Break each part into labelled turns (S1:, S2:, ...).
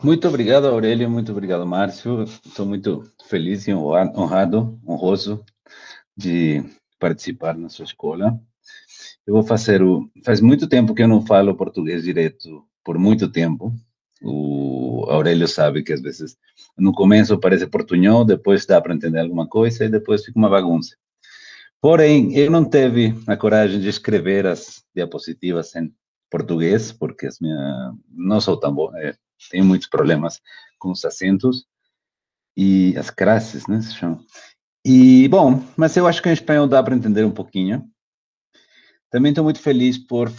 S1: Muito obrigado, Aurélio, muito obrigado, Márcio. Estou muito feliz e honrado, honroso de participar na sua escola. Eu vou fazer Faz muito tempo que eu não falo português direto, por muito tempo. O Aurélio sabe que às vezes no começo parece portunhol, depois dá para entender alguma coisa e depois fica uma bagunça. Porém, eu não teve a coragem de escrever as diapositivas em português, porque não sou tão bom, tenho muitos problemas com os acentos e as crasses, né, se chama. E, bom, mas eu acho que em espanhol dá para entender um pouquinho. Também estou muito feliz por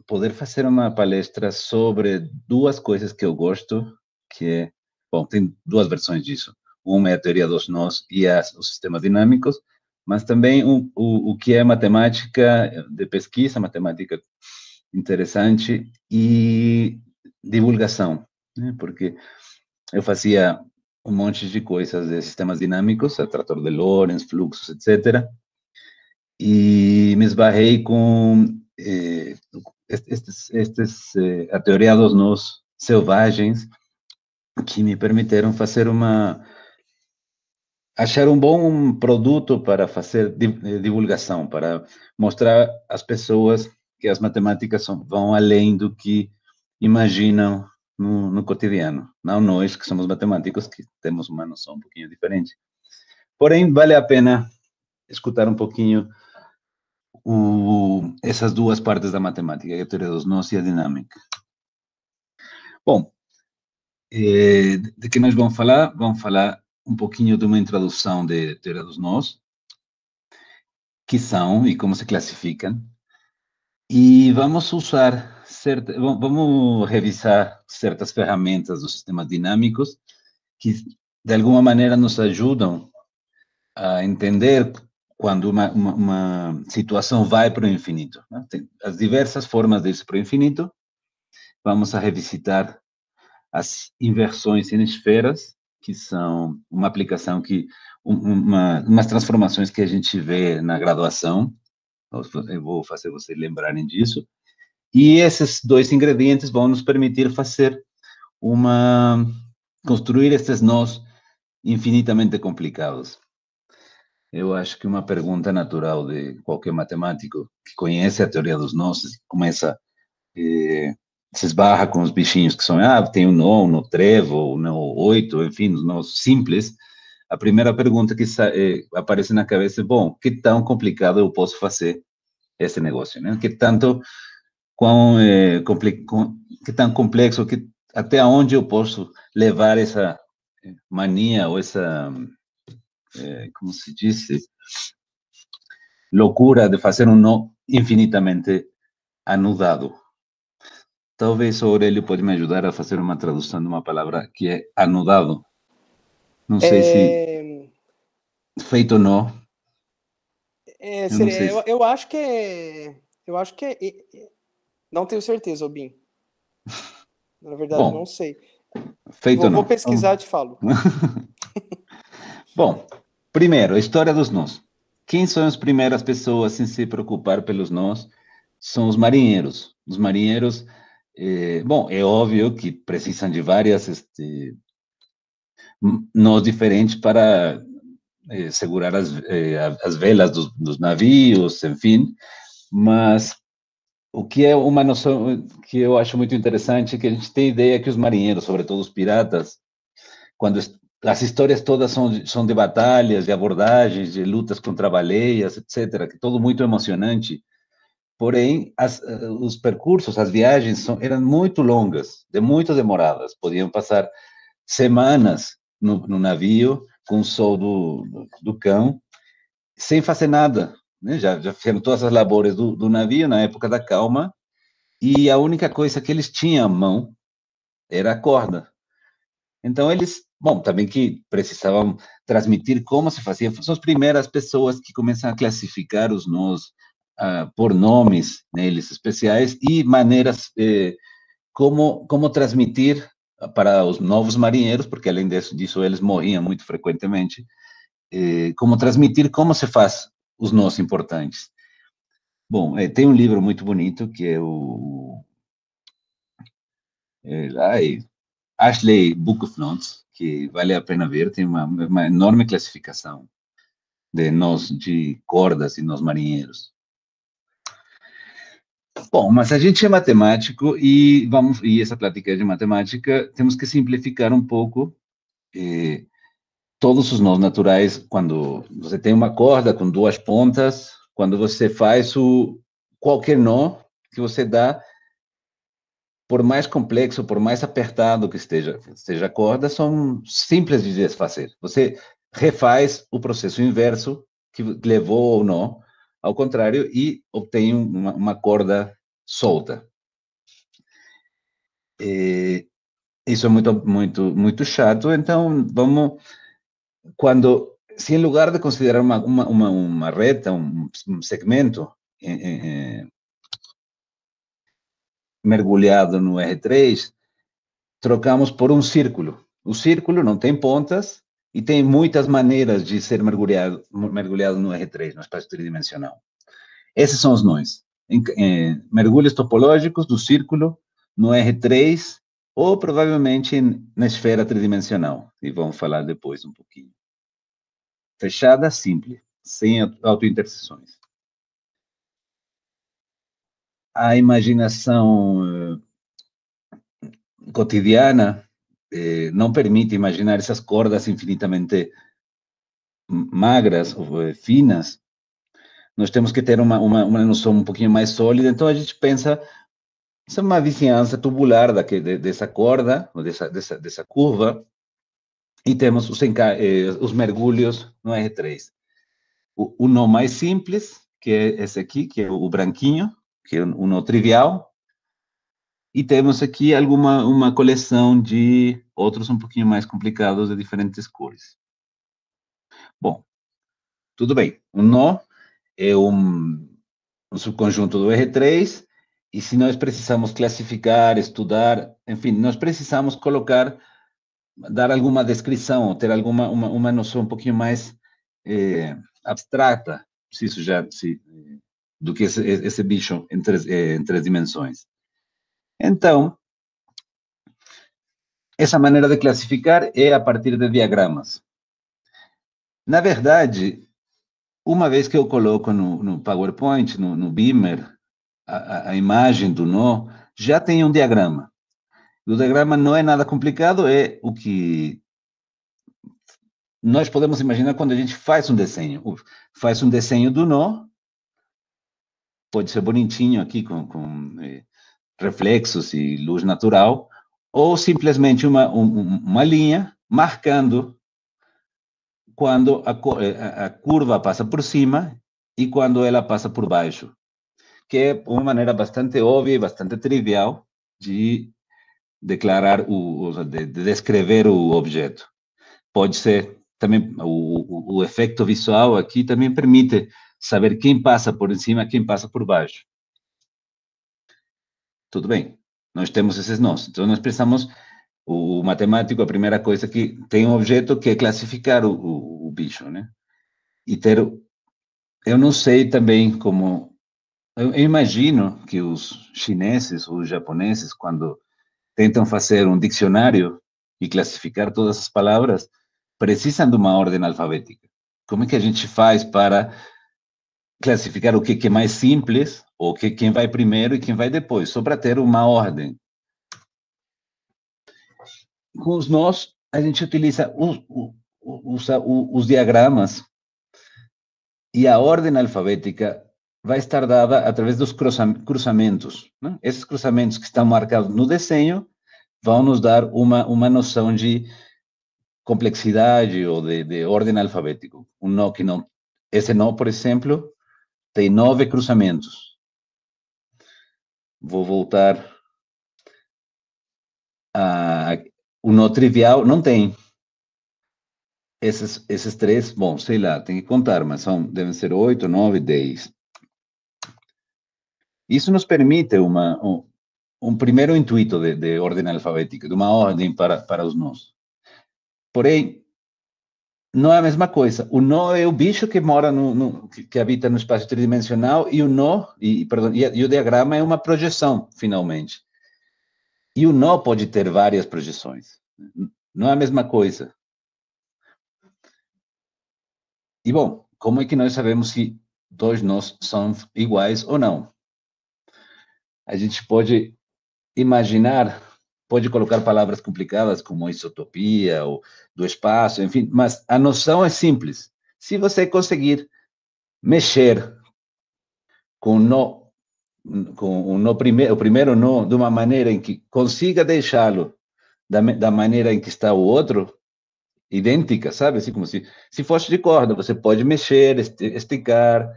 S1: poder fazer uma palestra sobre duas coisas que eu gosto, que é, bom, tem duas versões disso. Uma é a teoria dos nós e os sistemas dinâmicos, mas também o que é matemática de pesquisa, matemática interessante e divulgação, né? Porque eu fazia um monte de coisas de sistemas dinâmicos, trator de Lorentz, fluxos, etc., e me esbarrei com a teoria dos nós selvagens, que me permitiram achar um bom produto para fazer divulgação, para mostrar às pessoas que as matemáticas vão além do que imaginam no cotidiano. Não nós, que somos matemáticos, que temos uma noção um pouquinho diferente. Porém, vale a pena escutar um pouquinho essas duas partes da matemática, a teoria dos nós e a dinâmica. Bom, de que nós vamos falar? Vamos falar um pouquinho de uma introdução de teoria dos nós, que são e como se classificam, e vamos vamos revisar certas ferramentas dos sistemas dinâmicos que, de alguma maneira, nos ajudam a entender quando uma situação vai para o infinito, né? Tem as diversas formas de ir para o infinito. Vamos a revisitar as inversões em esferas, que são uma aplicação umas transformações que a gente vê na graduação. Eu vou fazer vocês lembrarem disso. E esses dois ingredientes vão nos permitir construir esses nós infinitamente complicados. Eu acho que uma pergunta natural de qualquer matemático que conhece a teoria dos nós, se esbarra com os bichinhos que são, tem o nó, o nó trevo, o nó 8, enfim, os nós simples. A primeira pergunta que aparece na cabeça é, bom, que tão complicado eu posso fazer esse negócio, né? Que tão complexo, até onde eu posso levar essa mania ou essa, como se diz, loucura de fazer um nó infinitamente anudado. Talvez o Aurélio pode me ajudar a fazer uma tradução de uma palavra que é anudado. Não sei se feito nó. Eu não sei se...
S2: eu acho que não tenho certeza, Obin. Na verdade,
S1: Bom,
S2: não sei.
S1: feito
S2: Vou
S1: nó.
S2: pesquisar e te falo.
S1: Bom, primeiro, a história dos nós. Quem são as primeiras pessoas em se preocupar pelos nós? São os marinheiros. Os marinheiros, bom, é óbvio que precisam de várias nós diferentes para segurar as velas dos navios, enfim, mas o que é uma noção que eu acho muito interessante é que a gente tem ideia que os marinheiros, sobretudo os piratas, quando as histórias todas são de batalhas, de abordagens, de lutas contra baleias, etc., que tudo muito emocionante. Porém, os percursos, as viagens eram muito longas, muito demoradas. Podiam passar semanas no navio, com o sol do cão, sem fazer nada, né? Já fizeram todas as labores do navio na época da calma, e a única coisa que eles tinham à mão era a corda. Então, eles, bom, também que precisavam transmitir como se fazia, são as primeiras pessoas que começam a classificar os nós por nomes neles especiais e maneiras como transmitir para os novos marinheiros, porque além disso eles morriam muito frequentemente, como transmitir como se faz os nós importantes. Bom, tem um livro muito bonito que é ai, Ashley Book of Notes, que vale a pena ver, tem uma enorme classificação de nós de cordas e nós marinheiros. Bom, mas a gente é matemático e essa plática de matemática, temos que simplificar um pouco todos os nós naturais, quando você tem uma corda com duas pontas, quando você faz qualquer nó que você dá, por mais complexo, por mais apertado que esteja a corda, são simples de desfazer. Você refaz o processo inverso que levou ao nó, ao contrário, e obtém uma corda solta. Isso é muito chato, então se em lugar de considerar uma reta, um segmento mergulhado no R3, trocamos por um círculo. O círculo não tem pontas e tem muitas maneiras de ser mergulhado no R3, no espaço tridimensional. Esses são os nós. Mergulhos topológicos do círculo no R3 ou provavelmente na esfera tridimensional. E vamos falar depois um pouquinho. Fechada, simples, sem autointerseções. A imaginação cotidiana não permite imaginar essas cordas infinitamente magras, finas. Nós temos que ter uma noção um pouquinho mais sólida, então a gente pensa, isso é uma vizinhança tubular dessa corda, ou dessa curva, e temos os mergulhos no R3. O nó mais simples, que é esse aqui, que é o branquinho, que é o nó trivial, e temos aqui uma coleção de outros um pouquinho mais complicados de diferentes cores. Bom, tudo bem. O nó é um subconjunto do R3, e se nós precisamos classificar, estudar, enfim, nós precisamos dar alguma descrição, ter uma noção um pouquinho mais abstrata, do que esse bicho em três dimensões. Então, essa maneira de classificar é a partir de diagramas. Na verdade, uma vez que eu coloco no PowerPoint, no Beamer, a imagem do nó, já tem um diagrama. O diagrama não é nada complicado, é o que nós podemos imaginar quando a gente faz um desenho. Faz um desenho do nó, pode ser bonitinho aqui, com reflexos e luz natural, ou simplesmente uma linha marcando quando a curva passa por cima e quando ela passa por baixo, que é uma maneira bastante óbvia e bastante trivial de declarar, de descrever o objeto. Pode ser também, o efeito visual aqui também permite saber quem passa por cima, quem passa por baixo. Tudo bem, nós temos esses nós. Então, nós precisamos, o matemático, a primeira coisa que tem um objeto que é classificar o bicho, né? E eu não sei também como, eu imagino que os chineses ou os japoneses, quando tentam fazer um dicionário e classificar todas as palavras, precisam de uma ordem alfabética. Como é que a gente faz para classificar o que é mais simples, ou quem vai primeiro e quem vai depois, só para ter uma ordem? Com os nós, a gente utiliza os diagramas, e a ordem alfabética vai estar dada através dos cruzamentos, né? Esses cruzamentos que estão marcados no desenho vão nos dar uma noção de complexidade ou de ordem alfabético. Esse nó, por exemplo, tem 9 cruzamentos. Vou voltar o nó trivial não tem. Esses 3, bom, sei lá, tem que contar, mas devem ser 8, 9, 10. Isso nos permite um primeiro intuito de ordem alfabética, de uma ordem para os nós. Porém, não é a mesma coisa. O nó é o bicho que mora que habita no espaço tridimensional, e o diagrama é uma projeção, finalmente. E o nó pode ter várias projeções. Não é a mesma coisa. E, bom, como é que nós sabemos se dois nós são iguais ou não? A gente pode imaginar, pode colocar palavras complicadas como isotopia ou do espaço, enfim, mas a noção é simples. Se você conseguir mexer com o nó, com o primeiro nó de uma maneira em que consiga deixá-lo da maneira em que está o outro, idêntica, sabe? Assim como se fosse de corda, você pode mexer, esticar,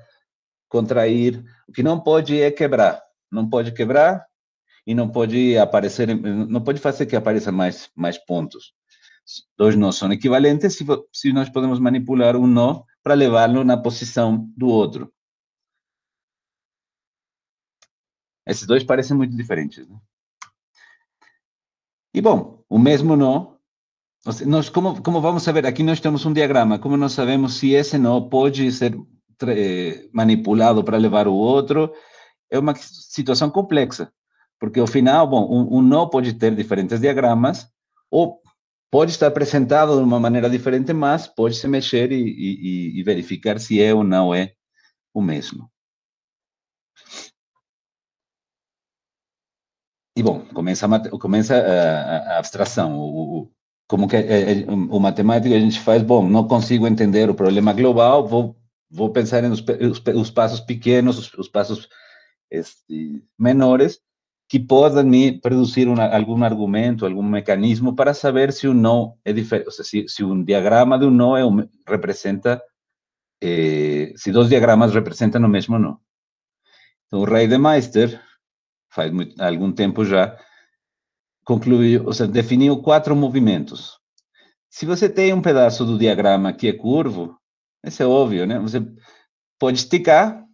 S1: contrair. O que não pode é quebrar. Não pode quebrar e não pode aparecer, não pode fazer que apareça mais pontos. Dois nós são equivalentes se nós podemos manipular um nó para levá-lo na posição do outro. Esses dois parecem muito diferentes, né? E, bom, o mesmo nó, nós, como vamos saber, aqui nós temos um diagrama, como nós sabemos se esse nó pode ser manipulado para levar o outro, é uma situação complexa, porque ao final, bom, um nó pode ter diferentes diagramas, ou pode estar apresentado de uma maneira diferente, mas pode se mexer e verificar se é ou não é o mesmo. E, bom, começa a abstração, como que o matemático a gente faz, bom, não consigo entender o problema global, vou pensar os passos pequenos, os passos menores, que podem me produzir algum argumento, algum mecanismo para saber se um nó é diferente, ou seja, se um diagrama de um nó representa, se dois diagramas representam o mesmo nó. Então, o Reidemeister, faz algum tempo já, concluiu, ou seja, definiu 4 movimentos. Se você tem um pedaço do diagrama que é curvo, isso é óbvio, né? Você pode esticar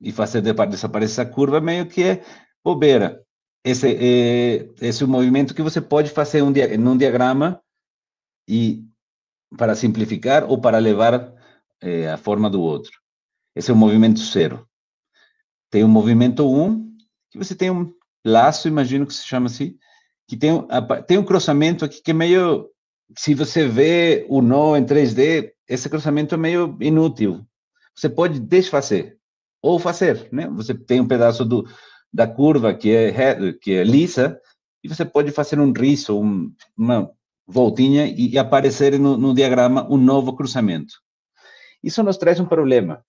S1: e fazer desaparecer a curva, meio que é bobeira. Esse é o movimento que você pode fazer num diagrama e para simplificar ou para levar a forma do outro. Esse é o movimento 0. Tem o movimento 1, que você tem um laço, imagino que se chama assim, que tem um cruzamento aqui que é meio, se você vê o nó em 3D, esse cruzamento é meio inútil. Você pode desfazer ou fazer, né? Você tem um pedaço da curva que é lisa e você pode fazer um riso, uma voltinha e aparecer no diagrama um novo cruzamento. Isso nos traz um problema,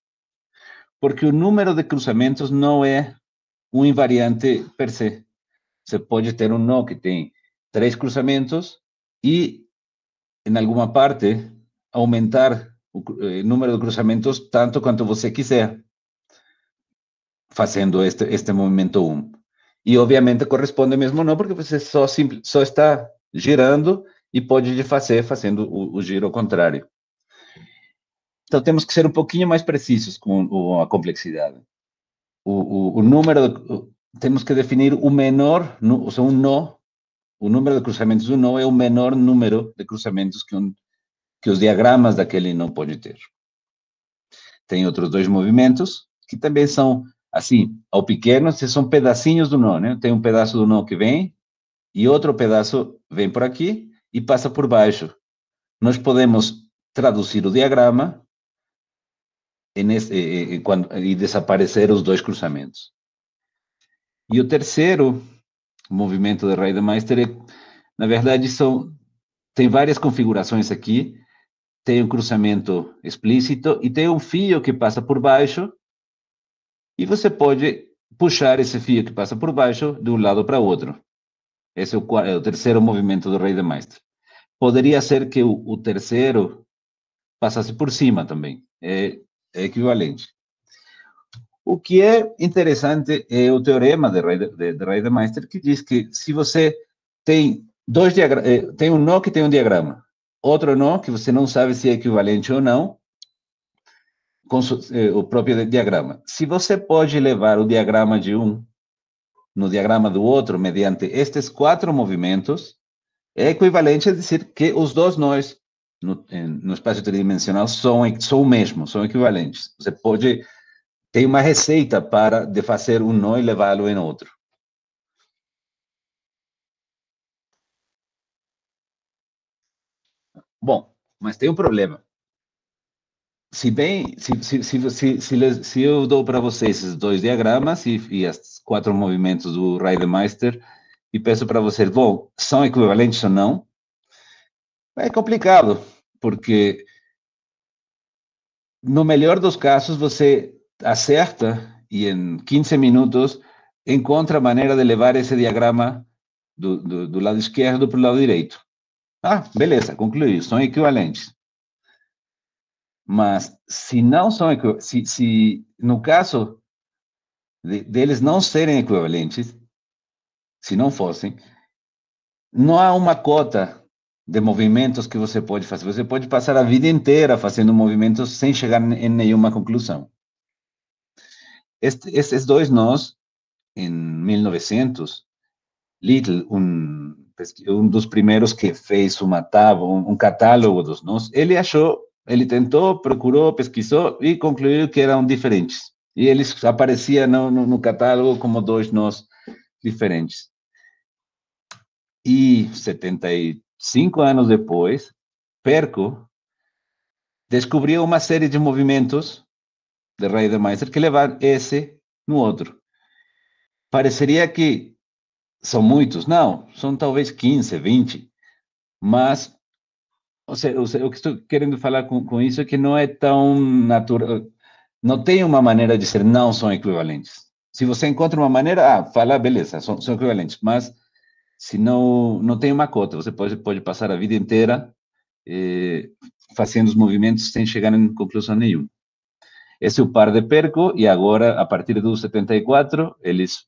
S1: porque o número de cruzamentos não é um invariante per se. Você pode ter um nó que tem 3 cruzamentos e, em alguma parte, aumentar o número de cruzamentos tanto quanto você quiser, fazendo este movimento 1. E, obviamente, corresponde mesmo não, porque você só está girando e pode fazer fazendo o giro contrário. Então, temos que ser um pouquinho mais precisos com a complexidade. O número, temos que definir o menor, ou seja, um nó, o número de cruzamentos do nó é o menor número de cruzamentos que os diagramas daquele nó pode ter. Tem outros 2 movimentos que também são, assim, ao pequeno, são pedacinhos do nó, né? Tem um pedaço do nó que vem e outro pedaço vem por aqui e passa por baixo. Nós podemos traduzir o diagrama e desaparecer os 2 cruzamentos. E o terceiro movimento de Reidemeister, na verdade, tem várias configurações aqui. Tem um cruzamento explícito e tem um fio que passa por baixo e você pode puxar esse fio que passa por baixo de um lado para o outro. Esse é o terceiro movimento do Reidemeister. Poderia ser que o terceiro passasse por cima também. É equivalente. O que é interessante é o teorema de Reidemeister, que diz que se você tem tem um nó que tem um diagrama, outro nó que você não sabe se é equivalente ou não, com o próprio diagrama. Se você pode levar o diagrama de um no diagrama do outro mediante estes 4 movimentos, é equivalente a dizer que os dois nós no espaço tridimensional são o mesmo, são equivalentes. Você pode ter uma receita para de fazer um nó e levá-lo em outro. Bom, mas tem um problema. Se eu dou para vocês esses dois diagramas e os 4 movimentos do Reidemeister e peço para vocês, bom, são equivalentes ou não? É complicado, porque no melhor dos casos você acerta e em 15 minutos encontra a maneira de levar esse diagrama do lado esquerdo para o lado direito. Ah, beleza, concluí, são equivalentes. Mas se não são se no caso deles não serem equivalentes, se não fossem, não há uma cota de movimentos que você pode fazer. Você pode passar a vida inteira fazendo movimentos sem chegar em nenhuma conclusão. Esses dois nós, em 1900, Little, um dos primeiros que fez uma tábua, um catálogo dos nós, ele achou, ele tentou, procurou, pesquisou e concluiu que eram diferentes. E eles apareciam no catálogo como dois nós diferentes. E 75 anos depois, Perko descobriu uma série de movimentos de Reidemeister que levaram esse no outro. Pareceria que são muitos, não, são talvez 15, 20, mas o que estou querendo falar com isso é que não é tão natural, não tem uma maneira de ser não são equivalentes. Se você encontra uma maneira, fala, beleza, são equivalentes, mas se não tem uma cota, você pode passar a vida inteira fazendo os movimentos sem chegar em conclusão nenhuma. Esse é o par de Perko, e agora, a partir do 74, eles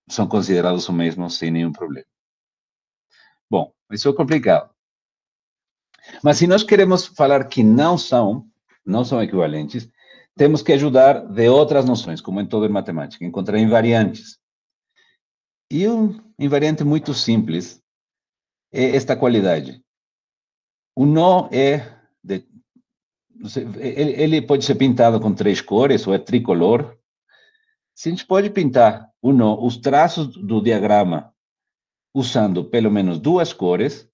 S1: são considerados o mesmo sem nenhum problema. Bom, isso é complicado. Mas se nós queremos falar que não são equivalentes, temos que ajudar de outras noções, como em toda matemática, encontrar invariantes. E um invariante muito simples é esta qualidade. O nó ele pode ser pintado com 3 cores, ou é tricolor. Se a gente pode pintar o nó, os traços do diagrama, usando pelo menos 2 cores,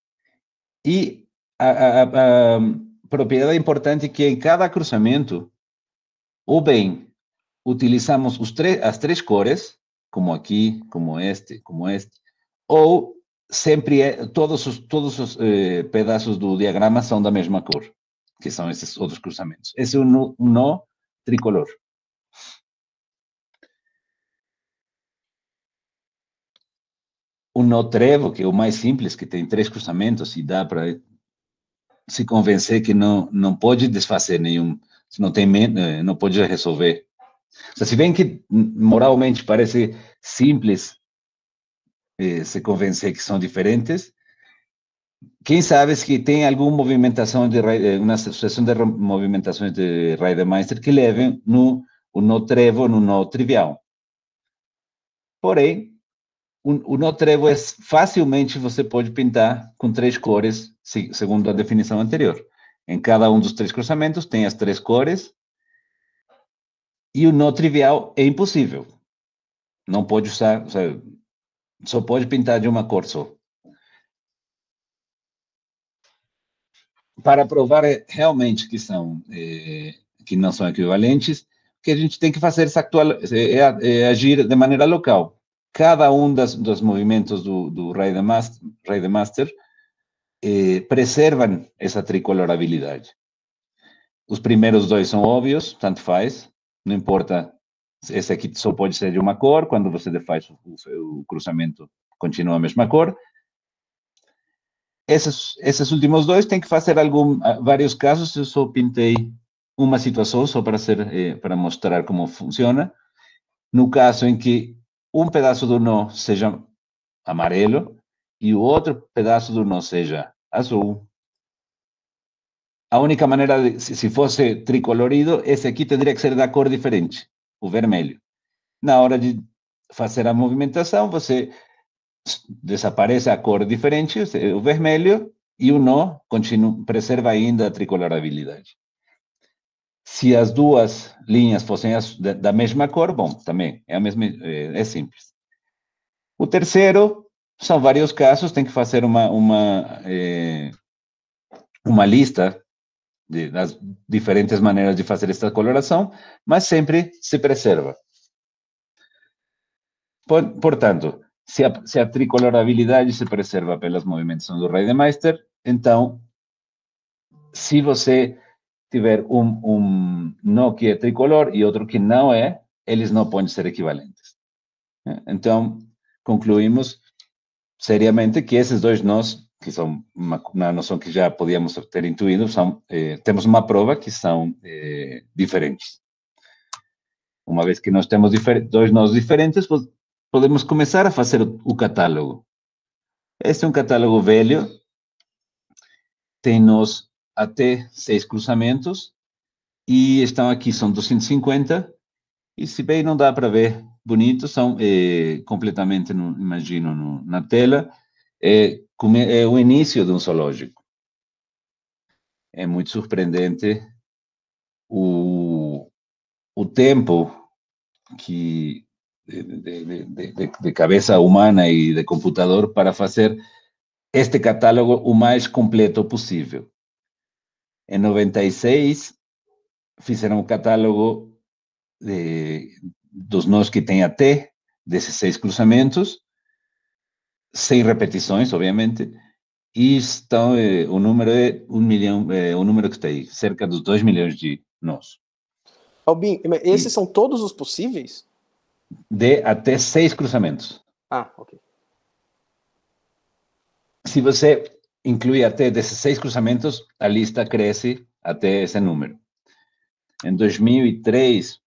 S1: e a propriedade importante é que em cada cruzamento, ou bem utilizamos as 3 cores, como aqui, como este, ou sempre todos os pedaços do diagrama são da mesma cor, que são esses outros cruzamentos. Esse é um nó tricolor. O nó trevo, que é o mais simples, que tem 3 cruzamentos e dá para se convencer que não pode desfazer nenhum, se não tem, não pode resolver. O sea, se bem que moralmente parece simples se convencer que são diferentes, quem sabe que tem alguma movimentação uma sucessão de movimentações de Reidemeister que levem no nó trevo, no nó trivial. Porém, o nó trevo facilmente você pode pintar com 3 cores, segundo a definição anterior. Em cada um dos 3 cruzamentos tem as 3 cores, e o nó trivial é impossível. Não pode usar, só pode pintar de uma cor só. Para provar realmente que não são equivalentes, o que a gente tem que fazer é agir de maneira local. Cada um dos movimentos do Reidemeister preservam essa tricolorabilidade. Os primeiros 2 são óbvios, tanto faz, não importa, esse aqui só pode ser de uma cor, quando você faz o cruzamento, continua a mesma cor. Esses últimos 2 tem que fazer vários casos, eu só pintei uma situação só para mostrar como funciona. No caso em que um pedaço do nó seja amarelo e o outro pedaço do nó seja azul, a única maneira, se fosse tricolorido, esse aqui teria que ser da cor diferente, o vermelho. Na hora de fazer a movimentação, você desaparece a cor diferente, o vermelho, e o nó preserva ainda a tricolorabilidade. Se as 2 linhas fossem da mesma cor, bom, também é simples. O terceiro são vários casos, tem que fazer uma lista das diferentes maneiras de fazer esta coloração, mas sempre se preserva. Portanto, se a tricolorabilidade se preserva pelas movimentações do Reidemeister, então, se você tiver um nó que é tricolor e outro que não é, eles não podem ser equivalentes. Então, concluímos seriamente que esses dois nós, que são uma noção que já podíamos ter intuído, temos uma prova que são diferentes. Uma vez que nós temos dois nós diferentes, podemos começar a fazer o catálogo. Este é um catálogo velho, tem nós até 6 cruzamentos, e estão aqui, são 250, e se bem não dá para ver bonito, são completamente, imagino, na tela, é o início de um zoológico. É muito surpreendente o tempo que de cabeça humana e de computador para fazer este catálogo o mais completo possível. Em 96, fizeram o catálogo dos nós que tem até 16 cruzamentos, sem repetições, obviamente, e estão, o número é 1 milhão, o número que está aí, cerca dos 2 milhões de nós.
S2: Albin, esses são todos os possíveis?
S1: De até 6 cruzamentos.
S2: Ah, ok.
S1: Se você inclui até 16 cruzamentos, a lista cresce até esse número. Em 2003,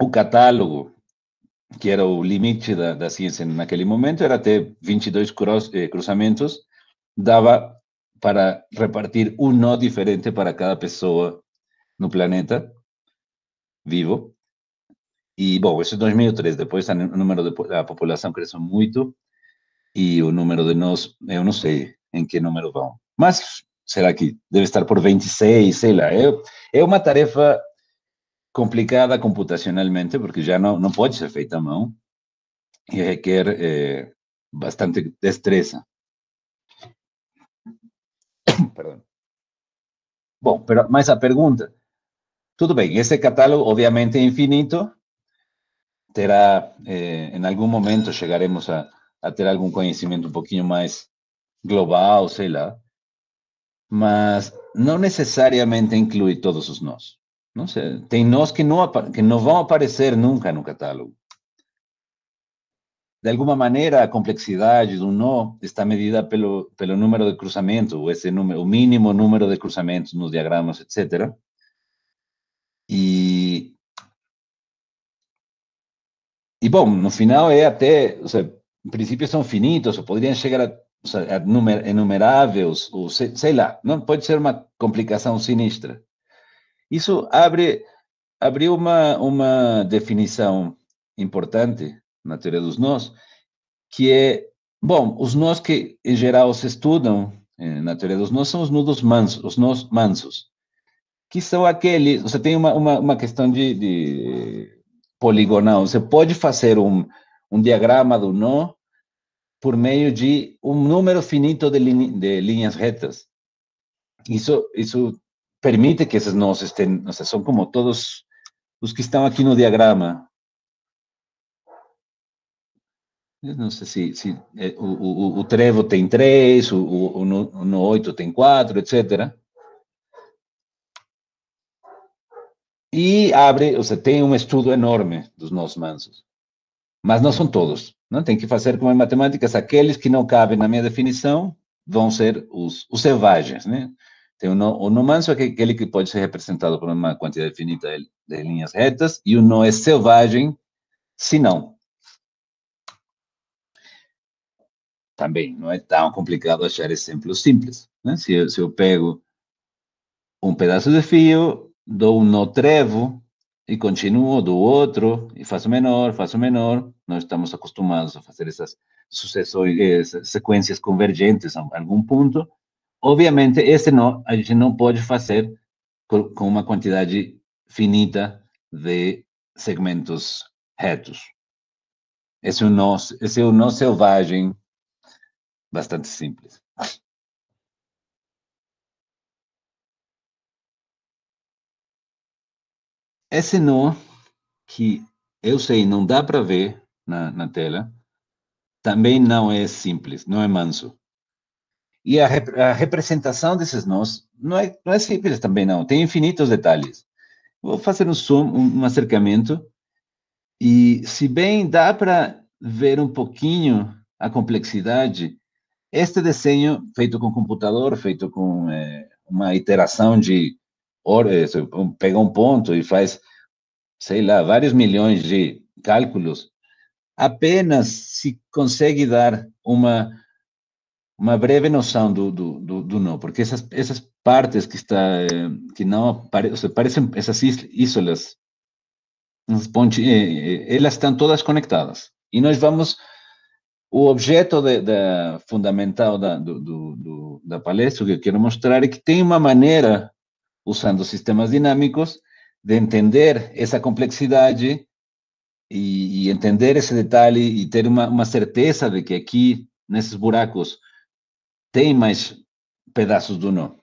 S1: o catálogo, que era o limite da ciência naquele momento, era até 22 cruzamentos, dava para repartir um nó diferente para cada pessoa no planeta vivo. E, bom, isso é 2003. Depois o número da população cresceu muito e o número de nós, eu não sei em que número vão. Mas será que deve estar por 26, sei lá. É uma tarefa complicada computacionalmente, porque já não pode ser feita à mão e requer bastante destreza. Perdão. Bom, mas a pergunta, tudo bem, esse catálogo obviamente é infinito, terá, em algum momento chegaremos a ter algum conhecimento um pouquinho mais global, sei lá, mas não necessariamente inclui todos os nós. Não sei, tem nós que não vão aparecer nunca no catálogo. De alguma maneira, a complexidade do nó está medida pelo número de cruzamentos, ou esse número, o mínimo número de cruzamentos nos diagramas, etc. E bom, no final é até, ou seja, em princípio são finitos, ou poderiam chegar a inumeráveis, ou sei lá, não pode ser uma complicação sinistra. Isso abriu uma definição importante na teoria dos nós, que é, bom, os nós que em geral se estudam na teoria dos nós são os nudos mansos, os nós mansos, que são aqueles, você tem uma questão de poligonal, você pode fazer um diagrama do nó por meio de um número finito de linhas retas. Isso permite que esses nós estén, ou seja, são como todos os que estão aqui no diagrama. Eu não sei se o trevo tem 3, no 8 tem 4, etc. E abre, você tem um estudo enorme dos nós mansos. Mas não são todos. Não? Tem que fazer como em matemáticas, aqueles que não cabem na minha definição vão ser os selvagens. Né? Tem o nó manso, é aquele que pode ser representado por uma quantidade finita de linhas retas, e o nó é selvagem, se não. Também não é tão complicado achar exemplos simples. Né? Se eu pego um pedaço de fio, dou um nó trevo, e continuo do outro, e faço menor, nós estamos acostumados a fazer essas sucessões, essas sequências convergentes a algum ponto. Obviamente, esse nó a gente não pode fazer com uma quantidade finita de segmentos retos. Esse é um nó selvagem, bastante simples. esse nó, que eu sei, não dá para ver na tela, também não é simples, não é manso. E a representação desses nós não é simples também, não. Tem infinitos detalhes. Vou fazer um zoom, um acercamento, e se bem dá para ver um pouquinho a complexidade, este desenho feito com computador, feito com uma iteração de horas, pega um ponto e faz, sei lá, vários milhões de cálculos, apenas se consegue dar uma breve noção do nó, porque essas partes que não aparecem, parecem essas islas, elas estão todas conectadas. E nós vamos, o objeto fundamental da palestra que eu quero mostrar é que tem uma maneira, usando sistemas dinâmicos, de entender essa complexidade e entender esse detalhe e ter uma certeza de que aqui, nesses buracos, tem mais pedaços do nó.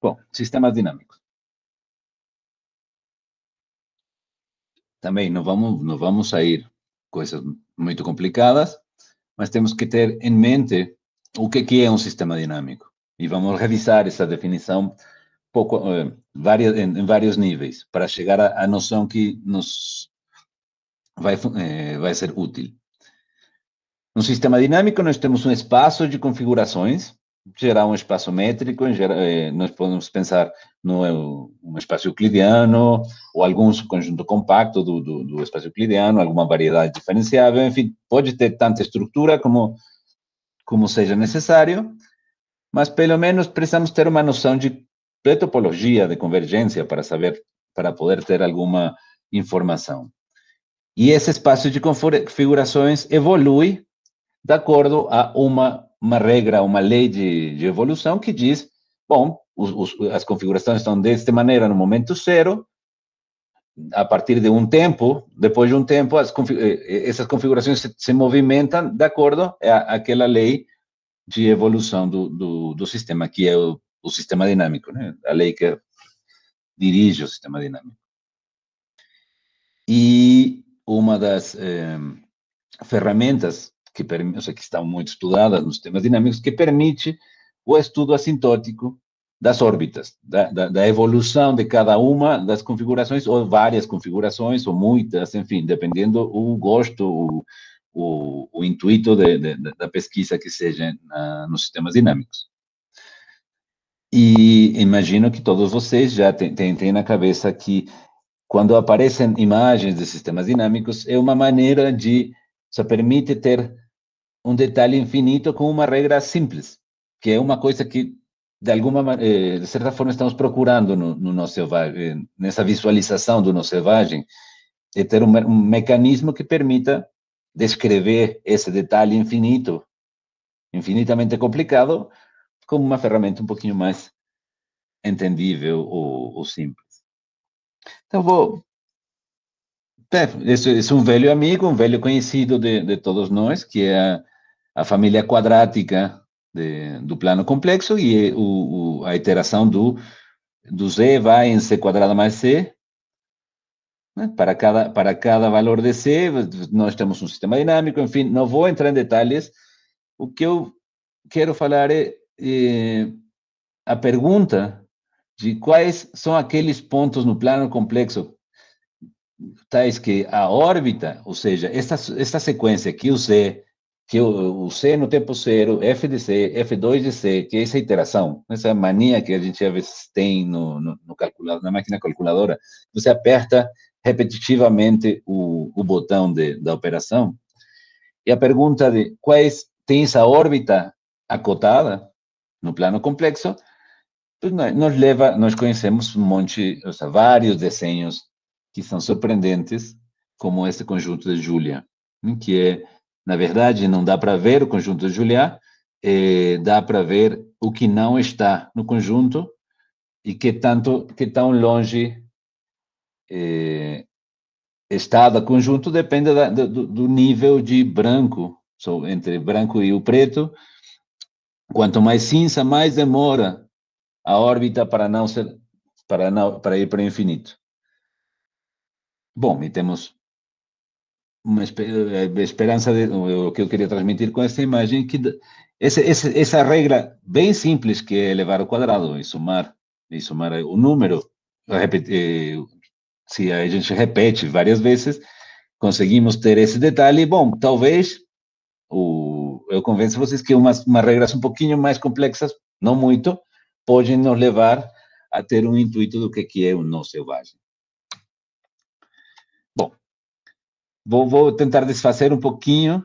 S1: Bom, sistemas dinâmicos. Também não vamos sair coisas muito complicadas, mas temos que ter em mente o que é um sistema dinâmico. E vamos revisar essa definição em vários níveis, para chegar à noção que nos vai ser útil. No sistema dinâmico, nós temos um espaço de configurações, gerar um espaço métrico, nós podemos pensar no um espaço euclidiano, ou algum conjunto compacto do espaço euclidiano, alguma variedade diferenciável, enfim, pode ter tanta estrutura como seja necessário, mas pelo menos precisamos ter uma noção de topologia, de convergência, para poder ter alguma informação. E esse espaço de configurações evolui de acordo a uma regra, uma lei de evolução que diz, bom, as configurações estão desta maneira no momento zero, a partir de um tempo, depois de um tempo, essas configurações se movimentam de acordo àquela lei de evolução do sistema, que é o sistema dinâmico, né? A lei que dirige o sistema dinâmico. E uma das ferramentas que estão muito estudadas nos sistemas dinâmicos, que permite o estudo assintótico das órbitas, da evolução de cada uma das configurações, ou várias configurações, ou muitas, enfim, dependendo o gosto, o intuito da pesquisa que seja nos sistemas dinâmicos. E imagino que todos vocês já têm na cabeça que, quando aparecem imagens de sistemas dinâmicos, é uma maneira só permite ter um detalhe infinito com uma regra simples, que é uma coisa que, de certa forma, estamos procurando no nosso selvagem, nessa visualização do nosso selvagem, é ter um mecanismo que permita descrever esse detalhe infinito, infinitamente complicado, como uma ferramenta um pouquinho mais entendível ou simples. Então, esse é um velho amigo, um velho conhecido de todos nós, que é a família quadrática do plano complexo, e a iteração do Z vai em C quadrado mais C, né? Para cada valor de C, nós temos um sistema dinâmico, enfim, não vou entrar em detalhes. O que eu quero falar é a pergunta de quais são aqueles pontos no plano complexo, tais que a órbita, ou seja, esta sequência que o C no tempo zero, F de C, F2 de C, que é essa iteração, essa mania que a gente às vezes tem no calculador, na máquina calculadora, você aperta repetitivamente o botão da operação, e a pergunta de quais tem essa órbita acotada no plano complexo, pues nós conhecemos um monte, ou seja, vários desenhos que são surpreendentes, como esse conjunto de Julia, que na verdade, não dá para ver o conjunto de Julia, dá para ver o que não está no conjunto e que tão longe está do conjunto, depende do nível de branco, entre branco e o preto. Quanto mais cinza, mais demora a órbita para não ser, para ir para o infinito. Bom, e temos uma esperança de o que eu queria transmitir com essa imagem, que essa regra bem simples que é elevar ao quadrado e somar o número, se a gente repete várias vezes, conseguimos ter esse detalhe. Bom, talvez eu convenço vocês que umas regras um pouquinho mais complexas, não muito, podem nos levar a ter um intuito do que é o nó selvagem. Bom, vou tentar desfazer um pouquinho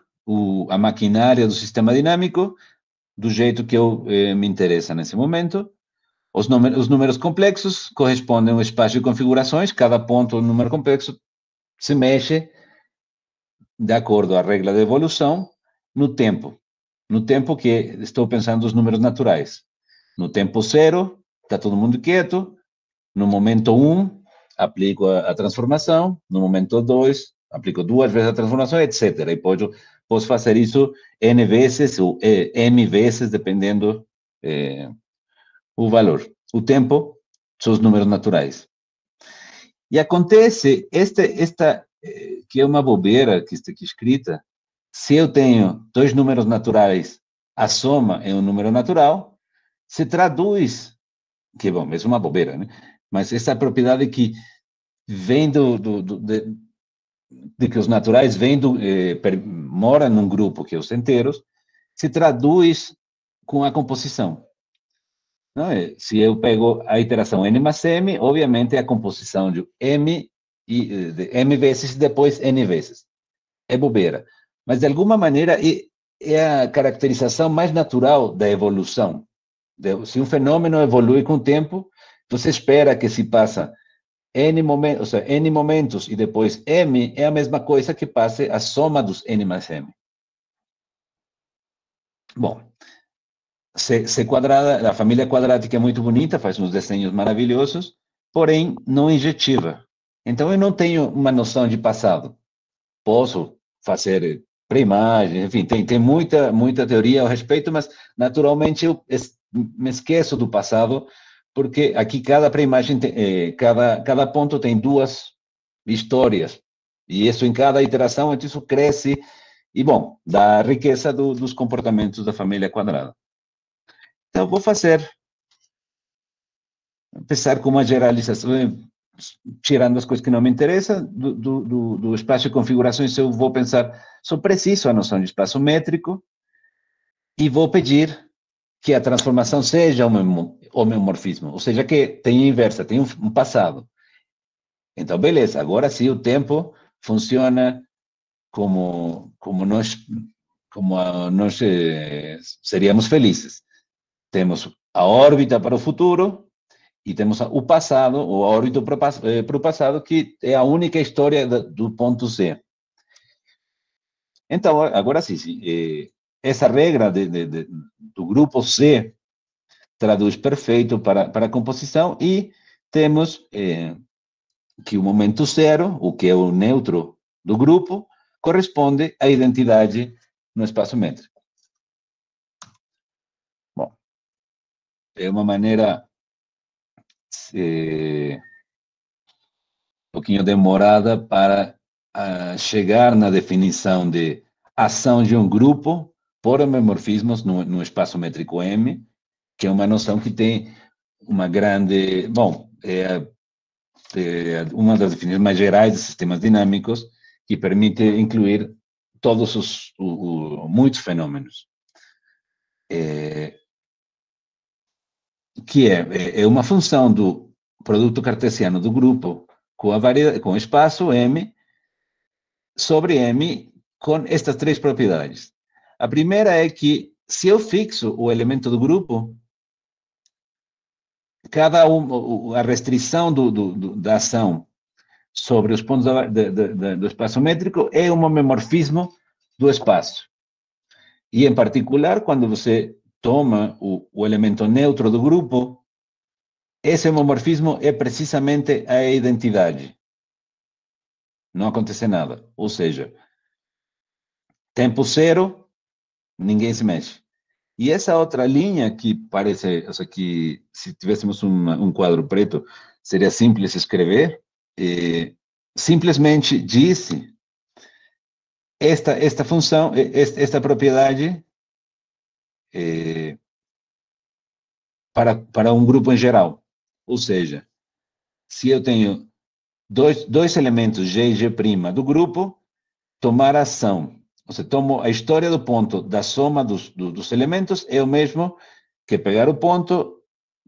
S1: a maquinária do sistema dinâmico do jeito que me interessa nesse momento. Os números complexos correspondem ao espaço de configurações, cada ponto do número complexo se mexe de acordo à regra de evolução no tempo que estou pensando os números naturais. No tempo 0, está todo mundo quieto. No momento 1, aplico a transformação. No momento 2, aplico 2 vezes a transformação, etc. E posso fazer isso N vezes ou M vezes, dependendo o valor. O tempo são os números naturais. E acontece, esta que é uma bobeira que está aqui escrita, se eu tenho dois números naturais, a soma é um número natural, se traduz, que bom, é uma bobeira, né? Mas essa propriedade que vem de que os naturais moram num grupo que é os inteiros, se traduz com a composição. Não é? Se eu pego a iteração n mais m, obviamente é a composição de m, de m vezes e depois n vezes. É bobeira. Mas, de alguma maneira, é a caracterização mais natural da evolução. Se um fenômeno evolui com o tempo, você espera que se passa n momentos, ou seja, n momentos e depois m, é a mesma coisa que passe a soma dos n mais m. Bom, C quadrada, a família quadrática é muito bonita, faz uns desenhos maravilhosos, porém não injetiva. Então, eu não tenho uma noção de passado. Posso fazer pré-imagens, enfim, tem muita teoria ao respeito, mas, naturalmente, eu me esqueço do passado, porque aqui cada pré-imagem, cada ponto tem duas histórias, e isso em cada iteração, então isso cresce, e, bom, dá a riqueza dos comportamentos da família quadrada. Então, vou começar com uma generalização, tirando as coisas que não me interessam, do espaço de configurações, eu vou pensar, só preciso a noção de espaço métrico, e vou pedir que a transformação seja homeomorfismo, ou seja, que tem inversa, tem um passado. Então, beleza, agora sim o tempo funciona como nós seríamos felizes. Temos a órbita para o futuro e temos o passado, ou a órbita para o passado, que é a única história do ponto Z. Então, agora sim, essa regra do grupo C traduz perfeito para a composição, e temos que o momento 0, o que é o neutro do grupo, corresponde à identidade no espaço métrico. Bom, é uma maneira um pouquinho demorada para chegar na definição de ação de um grupo por homeomorfismos no espaço métrico M, que é uma noção que tem uma grande... Bom, uma das definições mais gerais de sistemas dinâmicos, que permite incluir todos muitos fenômenos. Que é uma função do produto cartesiano do grupo com o espaço M sobre M com estas três propriedades. A primeira é que, se eu fixo o elemento do grupo, a restrição da ação sobre os pontos do espaço métrico é um homeomorfismo do espaço. E, em particular, quando você toma o elemento neutro do grupo, esse homomorfismo é precisamente a identidade. Não acontece nada. Ou seja, tempo 0, ninguém se mexe. E essa outra linha que parece, que se tivéssemos um quadro preto, seria simples escrever, simplesmente disse esta função, esta propriedade eh, para um grupo em geral. Ou seja, se eu tenho dois elementos G e G' do grupo, tomar ação. Ou seja, tomo a história do ponto da soma dos elementos é o mesmo que pegar o ponto,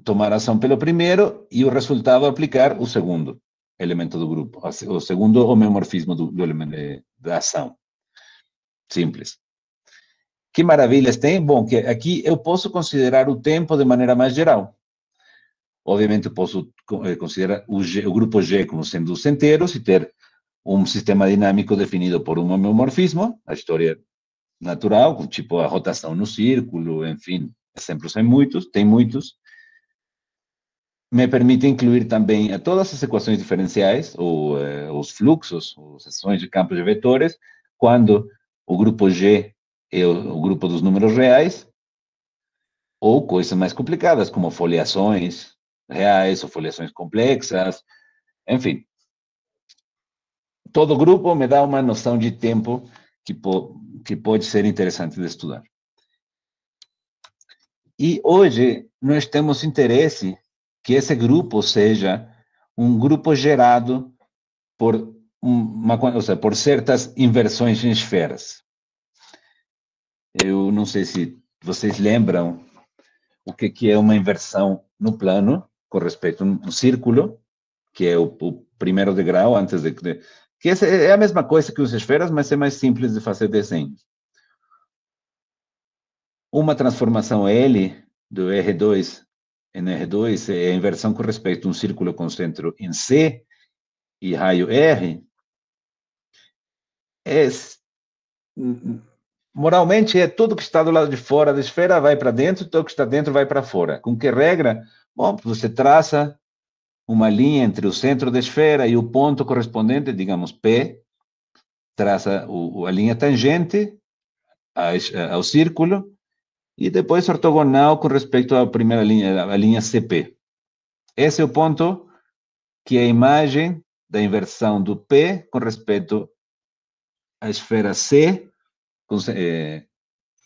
S1: tomar ação pelo primeiro e o resultado aplicar o segundo elemento do grupo, o segundo homeomorfismo do elemento da ação. Simples. Que maravilhas tem? Bom, que aqui eu posso considerar o tempo de maneira mais geral. Obviamente, eu posso considerar o grupo G como sendo os inteiros e ter um sistema dinâmico definido por um homeomorfismo, a história natural, tipo a rotação no círculo, enfim, exemplos tem muitos. Me permite incluir também a todas as equações diferenciais, ou os fluxos, ou seções de campos de vetores, quando o grupo G é o grupo dos números reais, ou coisas mais complicadas, como foliações reais ou foliações complexas, enfim. Todo grupo me dá uma noção de tempo que pode ser interessante de estudar. E hoje nós temos interesse que esse grupo seja um grupo gerado por ou seja, por certas inversões em esferas. Eu não sei se vocês lembram o que é uma inversão no plano com respeito a um círculo, que é o primeiro degrau antes que é a mesma coisa que as esferas, mas é mais simples de fazer desenho. Uma transformação L do R2 em R2 é a inversão com respeito a um círculo com centro em C e raio R. Moralmente, é tudo que está do lado de fora da esfera vai para dentro, tudo que está dentro vai para fora. Com que regra? Bom, você traça uma linha entre o centro da esfera e o ponto correspondente, digamos P, traça a linha tangente ao círculo, e depois ortogonal com respeito à primeira linha, a linha CP. Esse é o ponto que é a imagem da inversão do P com respeito à esfera C,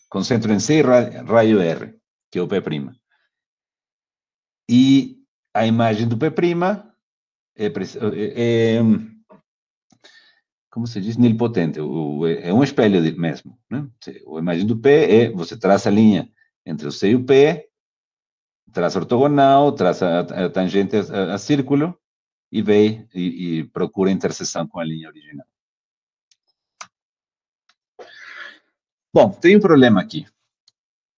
S1: com centro em C e raio R, que é o P'. E a imagem do P' como se diz, nilpotente, é um espelho mesmo. Né? A imagem do P é, você traça a linha entre o C e o P, traça ortogonal, traça a tangente a círculo, e vê e procura a interseção com a linha original. Bom, tem um problema aqui.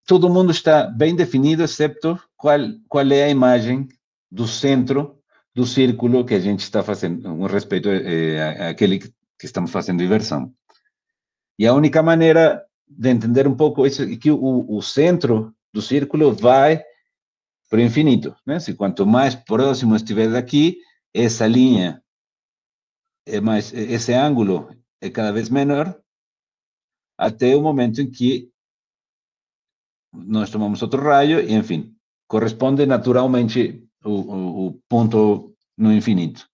S1: Todo mundo está bem definido, exceto qual é a imagem do centro do círculo que a gente está fazendo, com respeito àquele que estamos fazendo inversão. E a única maneira de entender um pouco isso é que o centro do círculo vai para o infinito. Né? Se quanto mais próximo estiver daqui, essa linha esse ângulo é cada vez menor, até o momento em que nós tomamos outro raio e, enfim, corresponde naturalmente o ponto no infinito.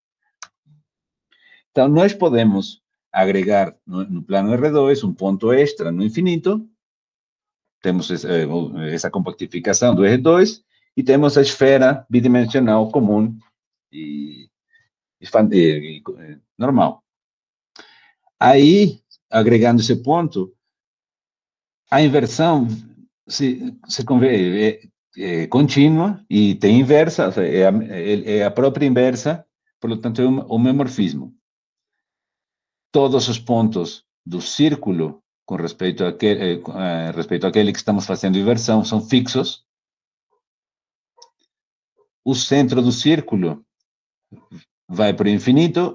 S1: Então, nós podemos agregar no plano R2 um ponto extra no infinito, temos essa compactificação do R2 e temos a esfera bidimensional comum e normal. Aí, agregando esse ponto, a inversão é contínua e tem inversa, é a própria inversa, portanto, é um homeomorfismo. Todos os pontos do círculo com respeito àquele que estamos fazendo inversão são fixos. O centro do círculo vai para o infinito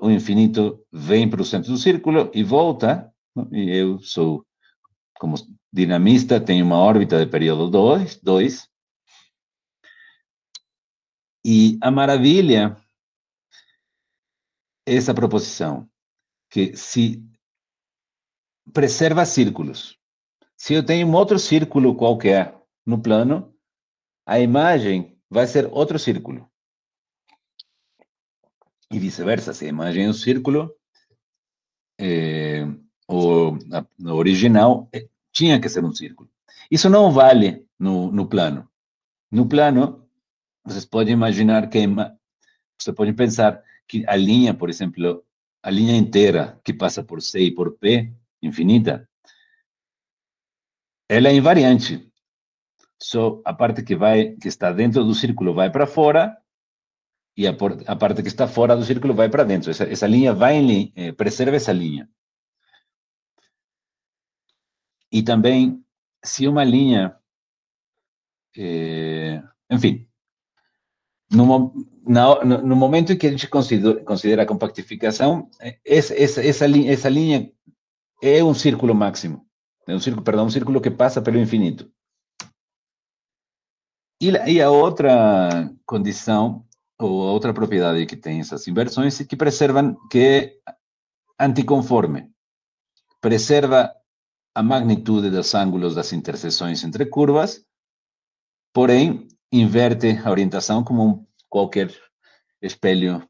S1: vem para o centro do círculo e volta, e eu sou, como dinamista, tenho uma órbita de período 2, e a maravilha é essa proposição, que se preserva círculos. Se eu tenho um outro círculo qualquer, no plano, a imagem vai ser outro círculo. E vice-versa, se a imagem é um círculo, no original tinha que ser um círculo. Isso não vale no plano. No plano, vocês podem imaginar que, você pode pensar que a linha, por exemplo, a linha inteira que passa por C e por P, infinita, ela é invariante. Só a parte que está dentro do círculo vai para fora e a parte que está fora do círculo vai para dentro. Essa linha preserva essa linha. E também, se uma linha, enfim, no momento em que a gente considera a compactificação, essa linha é um círculo máximo. É um círculo, perdão, um círculo que passa pelo infinito. E a outra condição, ou a outra propriedade que tem essas inversões, é que preservam, que é anticonforme. Preserva a magnitude dos ângulos das interseções entre curvas, porém, inverte a orientação como qualquer espelho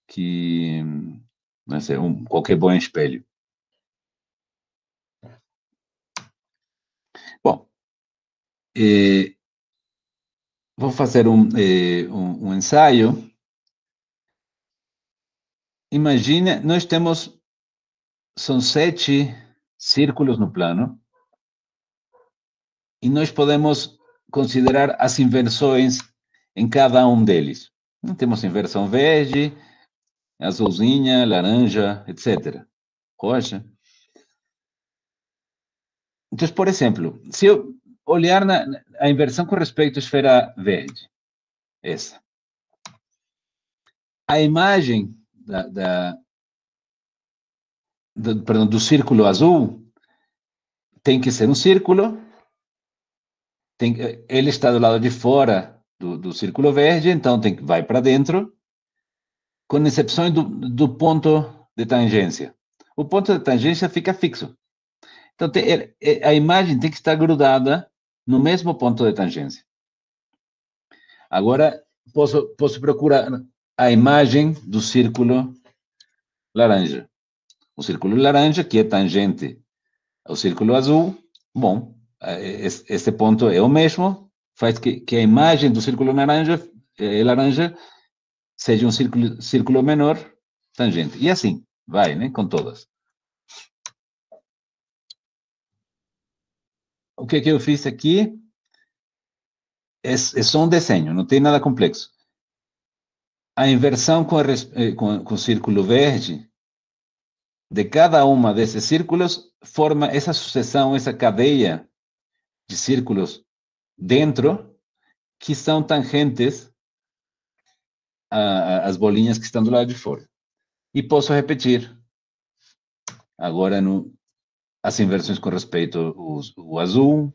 S1: que, não sei, qualquer bom espelho. Bom, vou fazer um ensaio. Imagine, nós temos, são 7 círculos no plano, e nós podemos considerar as inversões em cada um deles. Temos inversão verde, azulzinha, laranja, etc. Roxa. Então, por exemplo, se eu olhar a inversão com respeito à esfera verde, essa. A imagem do círculo azul tem que ser um círculo, ele está do lado de fora do círculo verde, então vai para dentro, com exceção do ponto de tangência. O ponto de tangência fica fixo. Então, a imagem tem que estar grudada no mesmo ponto de tangência. Agora, posso procurar a imagem do círculo laranja. O círculo laranja, que é tangente ao círculo azul, bom, esse ponto é o mesmo, faz que a imagem do círculo laranja seja um círculo menor tangente. E assim, vai, né, com todas. O que eu fiz aqui é só um desenho, não tem nada complexo. A inversão com o círculo verde, de cada uma desses círculos, forma essa sucessão, essa cadeia de círculos dentro, que são tangentes às bolinhas que estão do lado de fora. E posso repetir agora as inversões com respeito ao azul,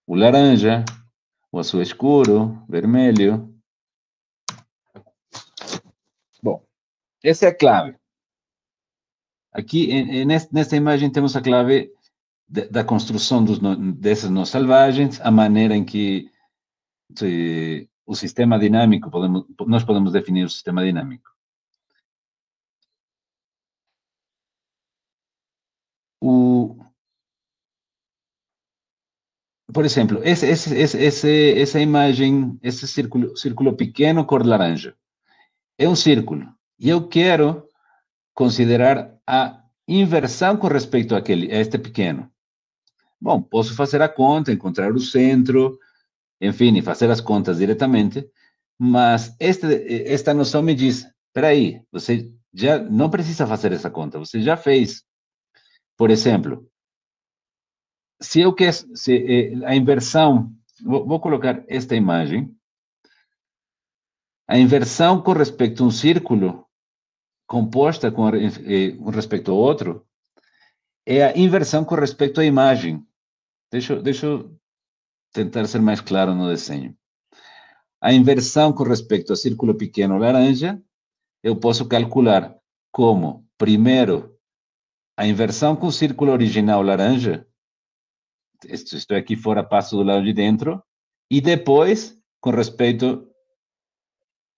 S1: o laranja, o azul escuro, vermelho. Bom, essa é a clave. Aqui, nesta imagem, temos a clave da construção desses nós selvagens, a maneira em que o sistema dinâmico, nós podemos definir o sistema dinâmico. Por exemplo, essa imagem, esse círculo pequeno cor laranja, é um círculo. E eu quero considerar a inversão com respeito a este pequeno. Bom, posso fazer a conta, encontrar o centro, enfim, fazer as contas diretamente, mas esta noção me diz, espera aí, você já não precisa fazer essa conta, você já fez. Por exemplo, se eu quero, a inversão, vou colocar esta imagem, a inversão com respeito a um círculo, composta com respeito ao outro, é a inversão com respeito à imagem. Deixa eu tentar ser mais claro no desenho. A inversão com respeito ao círculo pequeno laranja, eu posso calcular como, primeiro, a inversão com o círculo original laranja, isto aqui fora passo do lado de dentro, E depois, com respeito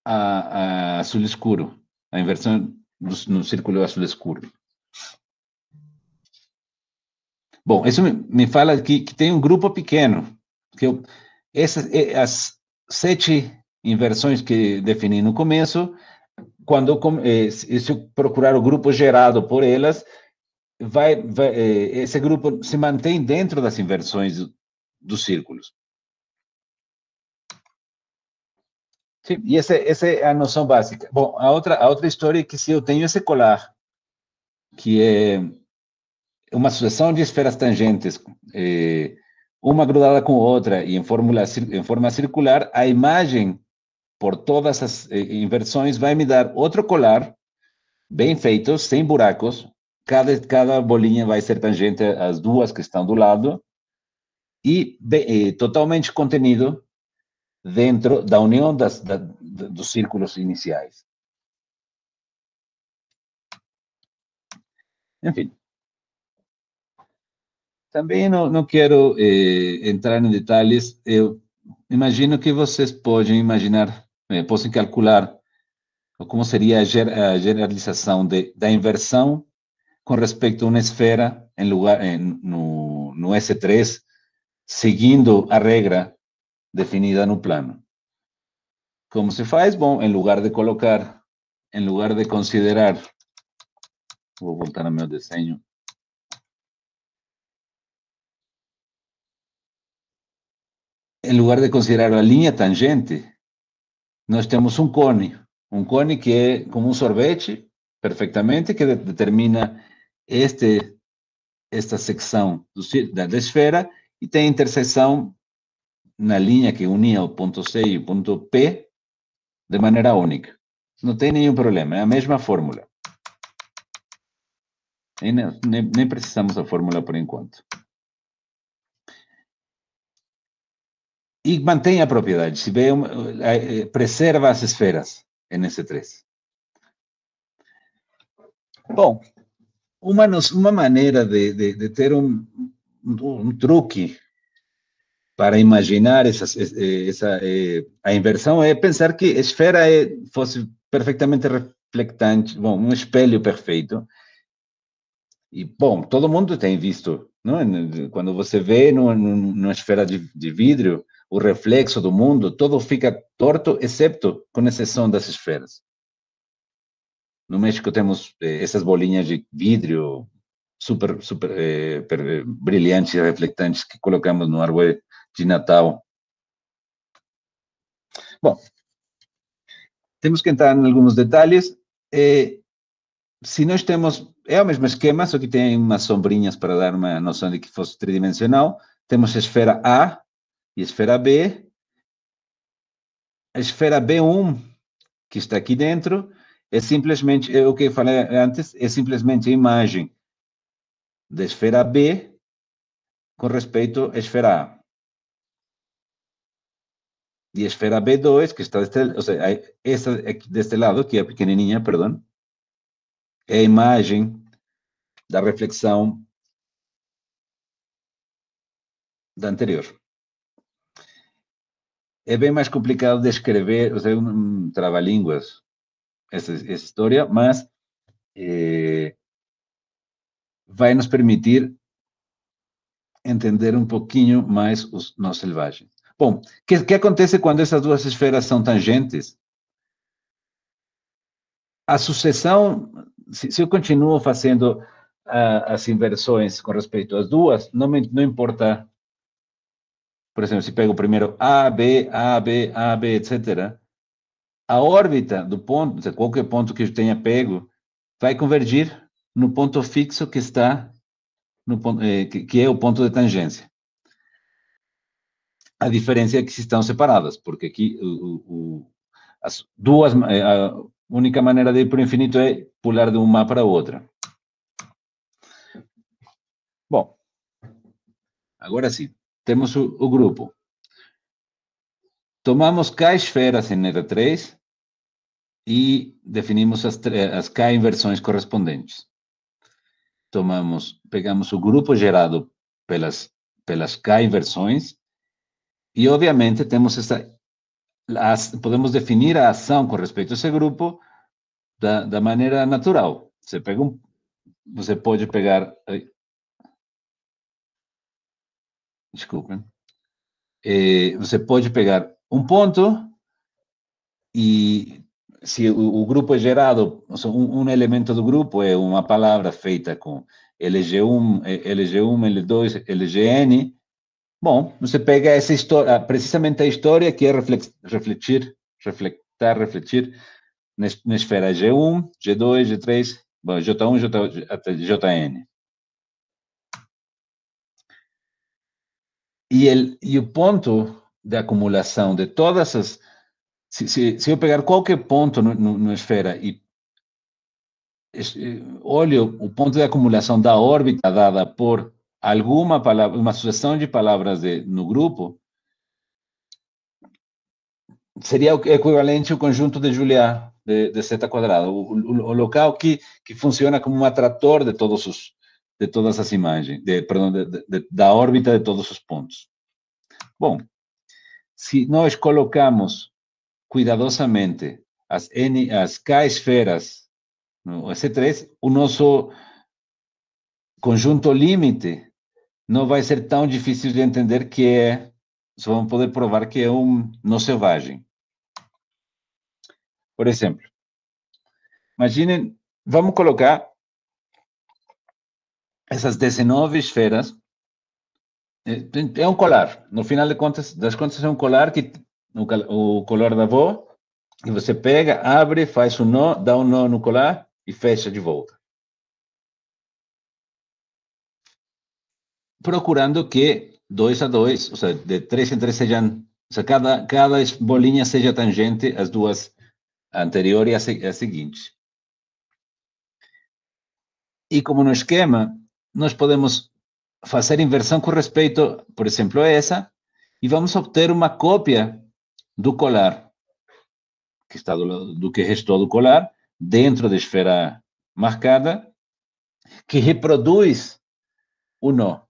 S1: a azul escuro, a inversão no círculo azul escuro. Bom, isso me fala que tem um grupo pequeno, as 7 inversões que defini no começo, se eu procurar o grupo gerado por elas, esse grupo se mantém dentro das inversões dos círculos. Sim, e essa é a noção básica. Bom, a outra história é que se eu tenho esse colar, que é uma sucessão de esferas tangentes, uma grudada com outra e em forma circular, a imagem por todas as inversões vai me dar outro colar, bem feito, sem buracos. Cada bolinha vai ser tangente às duas que estão do lado e totalmente contenido dentro da união dos círculos iniciais. Enfim. Também não quero entrar em detalhes. Eu imagino que vocês podem imaginar, possam calcular como seria a generalização da inversão com respeito a uma esfera no S3, seguindo a regra definida no plano. Como se faz? Bom, em lugar de considerar, vou voltar ao meu desenho. Em lugar de considerar a linha tangente, nós temos um cone que é como um sorvete, perfeitamente, que determina esta secção da esfera e tem interseção na linha que unia o ponto C e o ponto P de maneira única. Não tem nenhum problema, é a mesma fórmula. E nem precisamos da fórmula por enquanto. E mantém a propriedade, se vê, preserva as esferas em S3. Bom, uma maneira de ter um truque para imaginar a inversão é pensar que a esfera fosse perfeitamente reflectante, bom, um espelho perfeito. E, bom, todo mundo tem visto, não? Quando você vê numa esfera de vidro, o reflexo do mundo, todo fica torto, exceto com exceção das esferas. No México temos essas bolinhas de vidro super brilhantes e reflectantes que colocamos no árvore de Natal. Bom, temos que entrar em alguns detalhes. Se nós temos, é o mesmo esquema, só que tem umas sombrinhas para dar uma noção de que fosse tridimensional. Temos a esfera A e a esfera B. A esfera B1, que está aqui dentro, é simplesmente, o que eu falei antes, é simplesmente a imagem da esfera B com respeito à esfera A. E a esfera B2, que está ou seja, essa aqui deste lado, que é pequenininha, perdão, é a imagem da reflexão da anterior. É bem mais complicado de escrever, ou seja, um trava-línguas, essa história, mas vai nos permitir entender um pouquinho mais os nós selvagens. Bom, o que acontece quando essas duas esferas são tangentes? A sucessão, se eu continuo fazendo as inversões com respeito às duas, não importa, por exemplo, se pego primeiro A, B, A, B, A, B, etc., a órbita do ponto, qualquer ponto que eu tenha pego, vai convergir no ponto fixo que está, no ponto, que é o ponto de tangência. A diferença é que estão separadas, porque aqui as duas, a única maneira de ir para o infinito é pular de uma para outra. Bom, agora sim, temos o grupo. Tomamos K esferas em R3 e definimos as K inversões correspondentes. Pegamos o grupo gerado pelas K inversões E, obviamente, temos podemos definir a ação com respeito a esse grupo da maneira natural. Você pode pegar... Desculpem. Você pode pegar um ponto e se o grupo é gerado, um elemento do grupo é uma palavra feita com LG1, LG1, L2, LGN. Bom, você pega essa história, precisamente a história que é refletir na esfera G1, G2, G3, bom, J1, até JN. E o ponto de acumulação de todas as... Se eu pegar qualquer ponto na esfera e olho o ponto de acumulação da órbita dada por alguma palavra, uma sucessão de palavras no grupo, seria o equivalente ao conjunto de Julia de zeta quadrada, o local que funciona como um atrator de todas as imagens, perdão, da órbita de todos os pontos. Bom, se nós colocamos cuidadosamente as K esferas no S3, o nosso conjunto limite não vai ser tão difícil de entender só vamos poder provar que é um não selvagem. Por exemplo, imaginem, vamos colocar essas 19 esferas, é um colar, no final das contas é um colar que o colar da avó, e você pega, abre, faz um nó, dá um nó no colar e fecha de volta. Procurando que 2 a 2, ou seja, de 3 em 3 sejam, ou seja, cada bolinha seja tangente às duas anterior e a seguinte. E como no esquema, nós podemos fazer inversão com respeito, por exemplo, a essa, e vamos obter uma cópia do colar, que está do que restou do colar, dentro da esfera marcada, que reproduz o nó.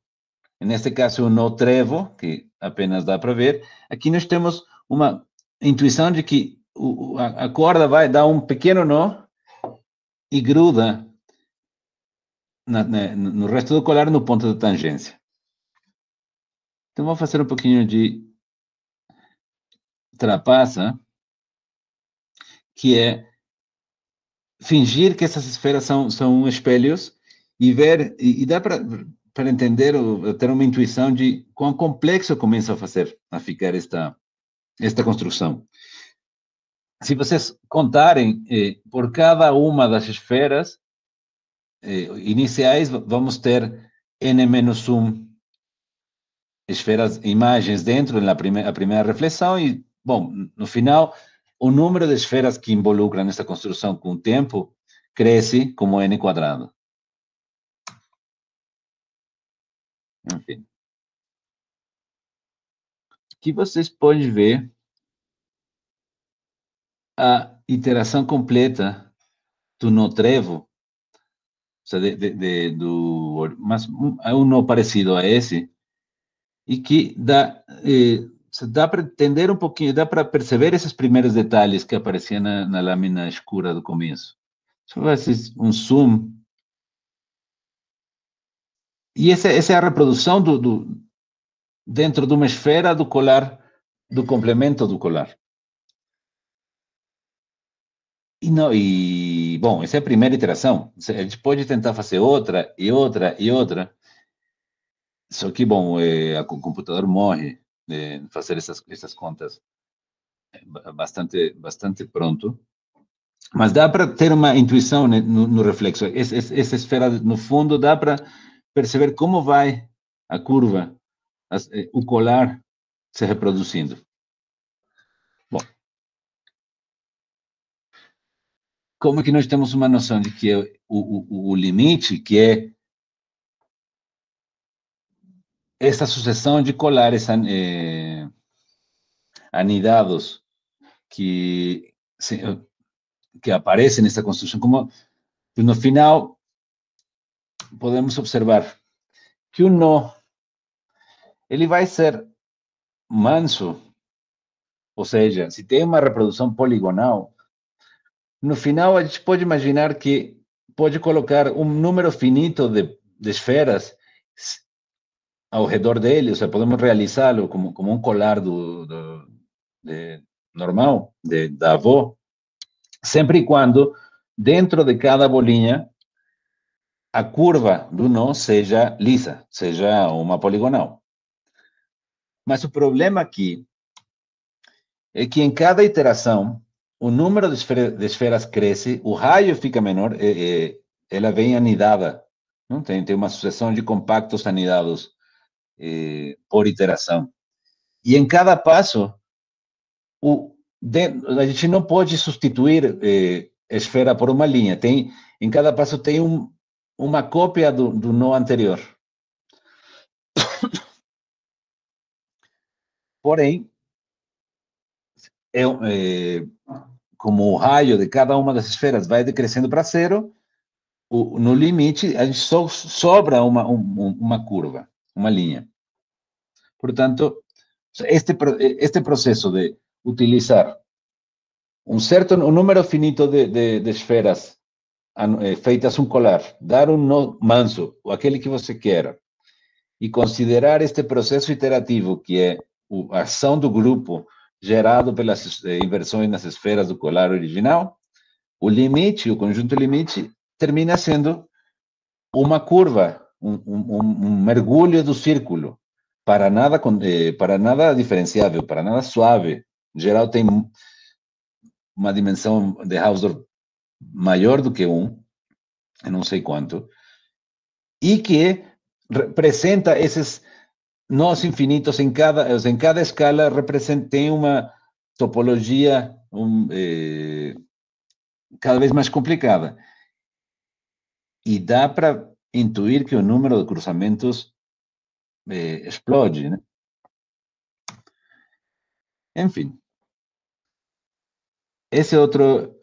S1: Neste caso, o nó trevo, que apenas dá para ver. Aqui nós temos uma intuição de que a corda vai dar um pequeno nó e gruda no resto do colar no ponto de tangência. Então, vou fazer um pouquinho de trapaça, que é fingir que essas esferas são espelhos e ver, e dá para entender, ou ter uma intuição de quão complexo começa a ficar esta construção. Se vocês contarem por cada uma das esferas iniciais, vamos ter n-1 esferas, imagens dentro da primeira reflexão e, bom, no final, o número de esferas que involucram essa construção com o tempo cresce como n quadrado. Enfim. Aqui vocês podem ver a iteração completa do nó trevo, ou seja, mas é um nó parecido a esse, e que dá para entender um pouquinho, dá para perceber esses primeiros detalhes que apareciam na lâmina escura do começo. Se eu fazer um zoom, e essa é a reprodução dentro de uma esfera do colar, do complemento do colar. Bom, essa é a primeira iteração. A gente pode tentar fazer outra, e outra, e outra. Só que, bom, o computador morre de fazer essas contas bastante pronto. Mas dá para ter uma intuição, né, no reflexo. Essa esfera, no fundo, dá para perceber como vai a curva, o colar se reproduzindo. Bom, como que nós temos uma noção de que é o limite, que é essa sucessão de colares anidados que aparecem nessa construção, como no final podemos observar que o nó ele vai ser manso, ou seja, se tem uma reprodução poligonal, no final a gente pode imaginar que pode colocar um número finito de esferas ao redor dele, ou seja, podemos realizá-lo como um colar normal, da avó, sempre e quando, dentro de cada bolinha, a curva do nó seja lisa, seja uma poligonal. Mas o problema aqui é que em cada iteração, o número de esferas cresce, o raio fica menor, ela vem anidada, não tem uma sucessão de compactos anidados por iteração. E em cada passo, a gente não pode substituir esfera por uma linha. Em cada passo tem uma cópia do nó anterior. Porém, como o raio de cada uma das esferas vai decrescendo para zero, no limite, a gente sobra uma curva, uma linha. Portanto, este processo de utilizar um número finito de esferas feitas um colar, dar um nó manso, ou aquele que você queira, e considerar este processo iterativo, que é a ação do grupo gerado pelas inversões nas esferas do colar original, o limite, o conjunto limite, termina sendo uma curva, um mergulho do círculo, para nada diferenciável, para nada suave. Em geral, tem uma dimensão de Hausdorff maior do que eu não sei quanto, e que representa esses nós infinitos em cada escala, tem uma topologia cada vez mais complicada. E dá para intuir que o número de cruzamentos explode, né? Enfim, essa é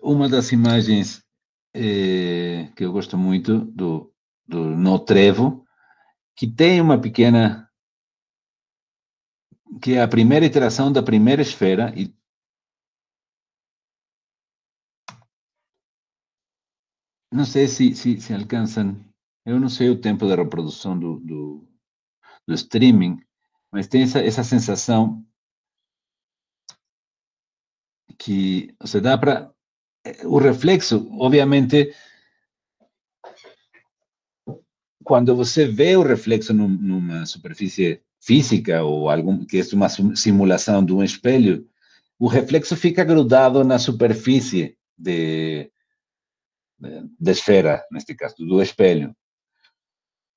S1: uma das imagens que eu gosto muito do nó trevo, que tem uma pequena, que é a primeira iteração da primeira esfera, e não sei se alcançam, eu não sei o tempo de reprodução do streaming, mas tem essa sensação que você dá para o reflexo, obviamente, quando você vê o reflexo numa superfície física ou algum que é uma simulação de um espelho, o reflexo fica grudado na superfície da esfera, neste caso, do espelho.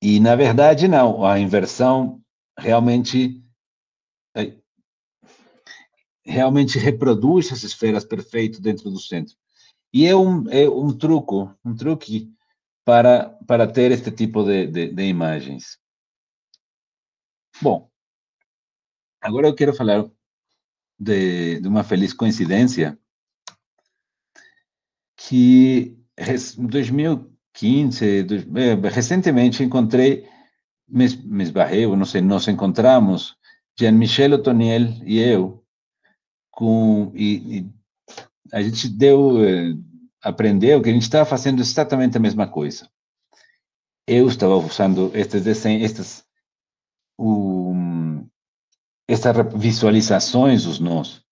S1: E, na verdade, não. A inversão realmente reproduz as esferas perfeito dentro do centro. E é um truque para ter este tipo de imagens. Bom, agora eu quero falar de uma feliz coincidência que em 2015, recentemente encontrei, me esbarrei, não sei, nos encontramos, Jean-Michel Otoniel e eu, e a gente aprendeu que a gente estava fazendo exatamente a mesma coisa. Eu estava usando estes desenhos, estas visualizações dos nós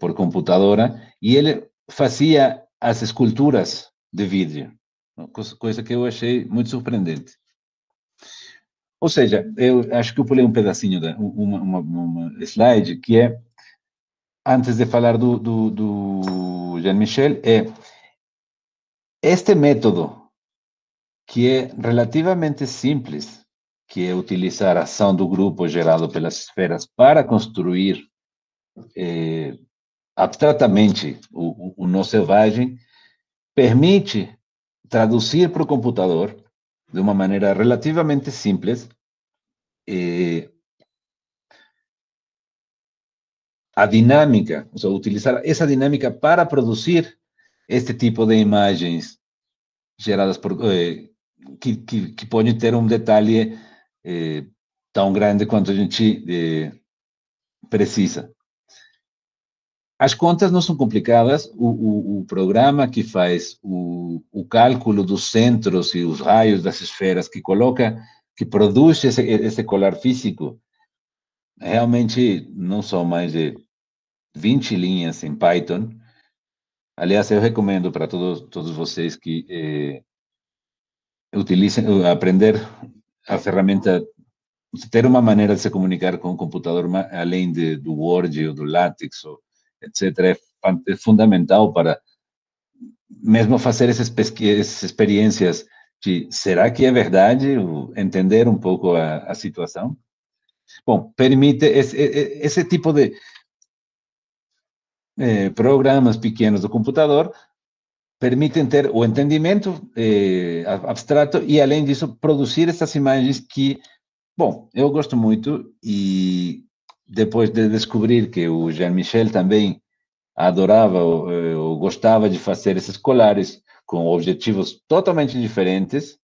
S1: por computadora, e ele fazia as esculturas de vídeo, coisa que eu achei muito surpreendente. Ou seja, eu acho que eu pulei um pedacinho, uma slide, que é, antes de falar do Jean-Michel, este método, que é relativamente simples, que é utilizar a ação do grupo gerado pelas esferas para construir abstratamente o nó selvagem, permite traduzir para o computador, de uma maneira relativamente simples, a dinâmica, ou seja, utilizar essa dinâmica para produzir este tipo de imagens geradas que podem ter um detalhe tão grande quanto a gente precisa. As contas não são complicadas, o programa que faz o cálculo dos centros e os raios das esferas que coloca, que produz esse colar físico, realmente não são mais de 20 linhas em Python. Aliás, eu recomendo para todos vocês que utilicem, aprender a ferramenta, ter uma maneira de se comunicar com o computador além do Word ou do LaTeX, etc. É fundamental para mesmo fazer essas experiências de será que é verdade, entender um pouco a situação. Bom, permite esse tipo de programas pequenos do computador permitem ter o entendimento abstrato e, além disso, produzir essas imagens que, bom, eu gosto muito e depois de descobrir que o Jean-Michel também adorava ou gostava de fazer esses colares com objetivos totalmente diferentes,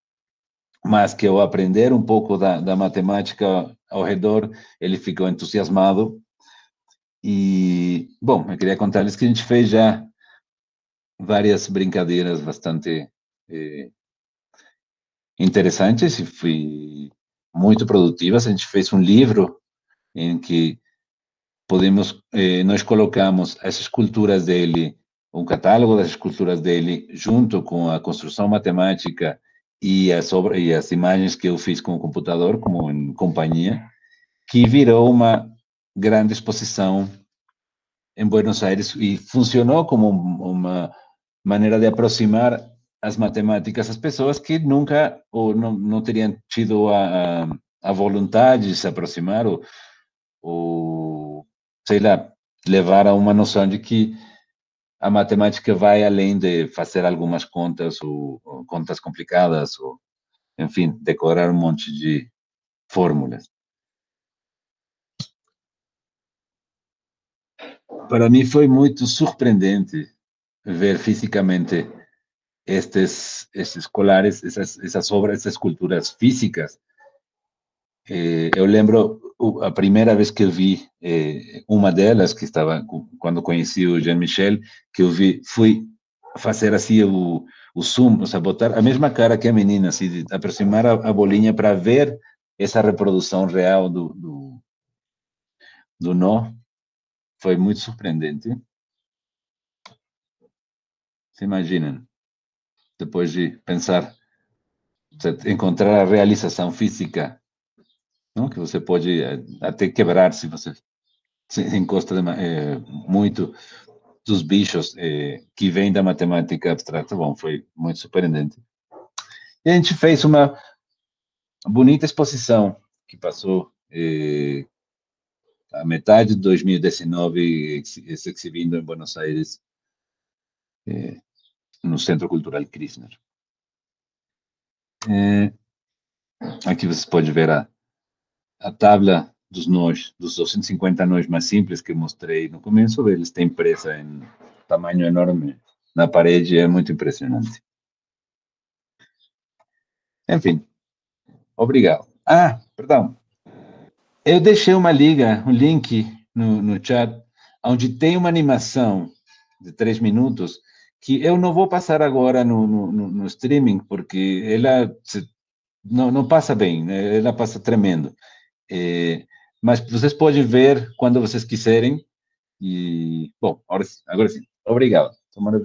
S1: mas que ao aprender um pouco da matemática ao redor, ele ficou entusiasmado. E, bom, eu queria contar-lhes que a gente fez já várias brincadeiras bastante interessantes e foi muito produtivas. A gente fez um livro em que podemos, nós colocamos as esculturas dele, um catálogo das esculturas dele, junto com a construção matemática e as imagens que eu fiz com o computador, como em companhia, que virou uma grande exposição em Buenos Aires e funcionou como uma maneira de aproximar as matemáticas às pessoas que nunca ou não teriam tido a vontade de se aproximar ou, sei lá, levar a uma noção de que a matemática vai além de fazer algumas contas ou contas complicadas ou, enfim, decorar um monte de fórmulas. Para mim foi muito surpreendente ver fisicamente estes colares, essas obras, essas esculturas físicas. Eu lembro a primeira vez que eu vi uma delas, que estava quando conheci o Jean-Michel, que eu vi, fui fazer assim o zoom, ou seja, botar a mesma cara que a menina, assim, de aproximar a bolinha para ver essa reprodução real do nó. Foi muito surpreendente. Se imaginam, depois de pensar, encontrar a realização física, não? Que você pode até quebrar se você se encosta muito dos bichos que vêm da matemática abstrata. Bom, foi muito surpreendente. E a gente fez uma bonita exposição que passou a metade de 2019 se exibindo em Buenos Aires, no Centro Cultural Kirchner. Aqui você pode ver a tabla dos nós, dos 250 nós mais simples que mostrei no começo, eles têm presa em tamanho enorme na parede, é muito impressionante. Enfim, obrigado. Ah, perdão. Eu deixei uma liga, um link no chat, onde tem uma animação de 3 minutos, que eu não vou passar agora no streaming, porque ela não passa bem, né? Ela passa tremendo. Mas vocês podem ver quando vocês quiserem. E, bom, agora sim. Obrigado. Tomara